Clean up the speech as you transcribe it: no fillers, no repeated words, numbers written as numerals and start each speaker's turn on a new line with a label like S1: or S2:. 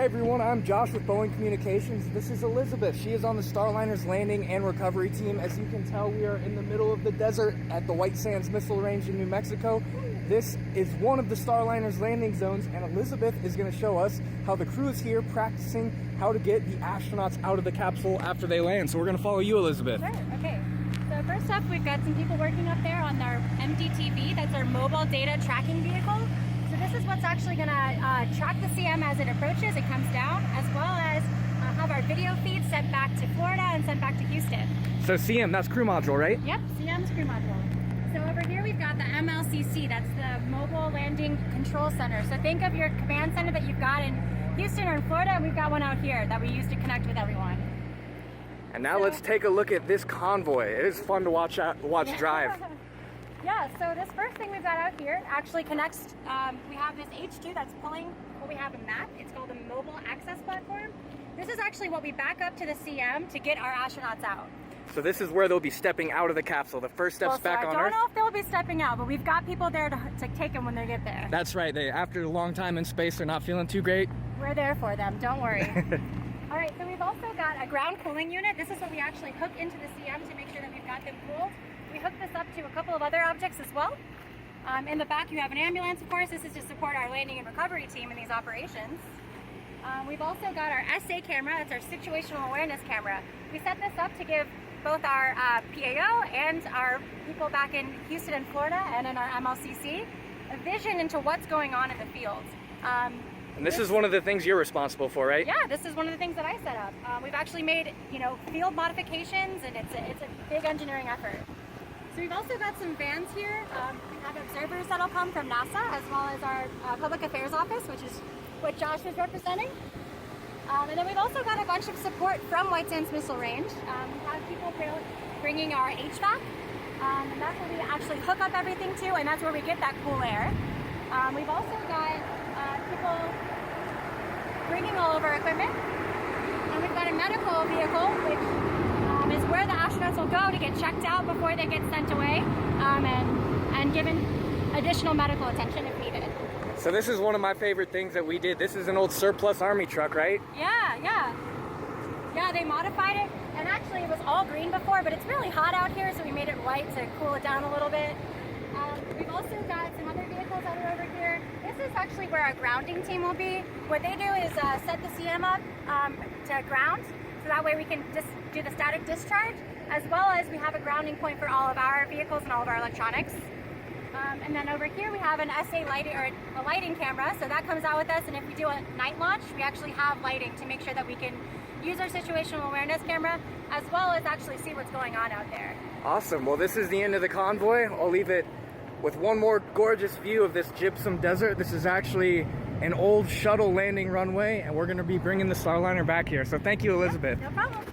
S1: Hey everyone, I'm Josh with Boeing Communications. This is Elizabeth. She is on the Starliner's landing and recovery team. As you can tell, we are in the middle of the desert at the White Sands Missile Range in New Mexico. This is one of the Starliner's landing zones, and Elizabeth is going to show us how the crew is here practicing how to get the astronauts out of the capsule after they land. So we're going to follow you, Elizabeth.
S2: Sure, okay. So first up, we've got some people working up there on our MDTV. That's our mobile data tracking vehicle. So this is what's actually going to track the CM as it approaches, it comes down, as well as have our video feed sent back to Florida and sent back to Houston.
S1: So CM, that's crew module, right?
S2: Yep, CM's crew module. So over here we've got the MLCC, that's the Mobile Landing Control Center. So think of your command center that you've got in Houston or in Florida, and we've got one out here that we use to connect with everyone.
S1: And now let's take a look at this Convoy. It is fun to watch drive.
S2: Yeah, so this first thing we've got out here actually connects, we have this H2 that's pulling what we have a map. It's called a Mobile Access Platform. This is actually what we back up to the CM to get our astronauts out.
S1: So this is where they'll be stepping out of the capsule. The first steps back on Earth.
S2: I don't know if they'll be stepping out, but we've got people there to take them when they get there.
S1: That's right. After a long time in space, they're not feeling too great.
S2: We're there for them, don't worry. All right, so we've also got a ground cooling unit. This is what we actually hook into the CM to make sure that we've got them cooled. We hook this up to a couple of other objects as well. In the back you have an ambulance, of course. This is to support our landing and recovery team in these operations. We've also got our SA camera, that's our situational awareness camera. We set this up to give both our PAO and our people back in Houston and Florida and in our MLCC a vision into what's going on in the field.
S1: And this is one of the things you're responsible for, right?
S2: Yeah, this is one of the things that I set up. We've actually made, field modifications, and it's a big engineering effort. So we've also got some vans here. We have observers that'll come from NASA, as well as our public affairs office, which is what Josh is representing. And then we've also got a bunch of support from White Sands Missile Range. We have people bringing our HVAC, and that's where we actually hook up everything to, and that's where we get that cool air. We've also got people bringing all of our equipment, and we've got a medical vehicle, which is where the astronauts will go to get checked out before they get sent away, and given additional medical attention if needed.
S1: So this is one of my favorite things that we did. This is an old surplus Army truck, right?
S2: Yeah, they modified it, and actually it was all green before, but it's really hot out here, so we made it white to cool it down a little bit. We've also got some other vehicles that are over here. This is actually where our grounding team will be. What they do is set the CM up to ground, so that way we can just do the static discharge, as well as we have a grounding point for all of our vehicles and all of our electronics. And then over here we have an SA lighting, or a lighting camera, so that comes out with us, and if we do a night launch, we actually have lighting to make sure that we can use our situational awareness camera, as well as actually see what's going on out there.
S1: Awesome. Well, this is the end of the convoy. I'll leave it with one more gorgeous view of this gypsum desert. This is actually an old shuttle landing runway, and we're going to be bringing the Starliner back here. So thank you, Elizabeth.
S2: No problem.